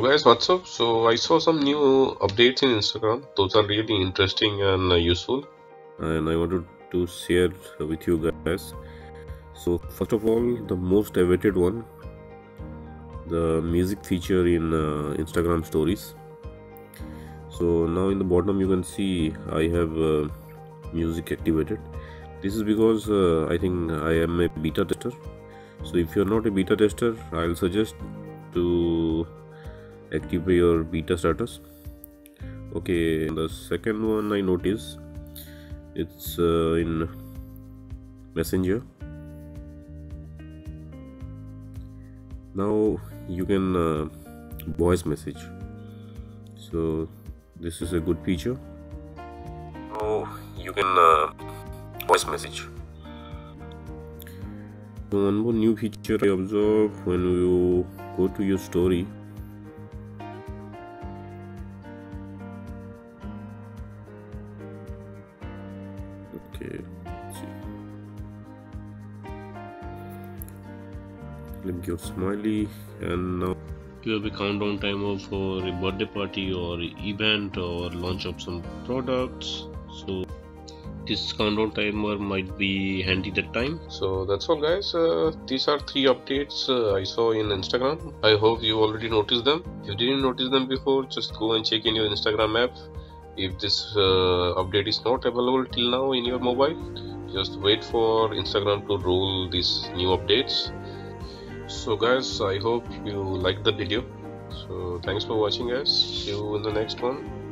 guys, what's up? So I saw some new updates in Instagram. Those are really interesting and useful, and I wanted to share with you guys. So first of all, the most awaited one, the music feature in Instagram stories. So now in the bottom you can see I have music activated. This is because I think I am a beta tester. So if you're not a beta tester, I'll suggest to activate your beta status. Okay, the second one I notice, it's in Messenger. Now you can voice message. So this is a good feature. Now you can voice message. So one more new feature I observe when you go to your story. Okay, let's see. Click your smiley, and now you have a countdown timer for a birthday party or event or launch of some products. So this countdown timer might be handy that time. So that's all guys, these are 3 updates I saw in Instagram. I hope you already noticed them. If you didn't notice them before, just go and check in your Instagram app. If this update is not available till now in your mobile, just wait for Instagram to roll these new updates. So guys, I hope you liked the video. So thanks for watching guys. See you in the next one.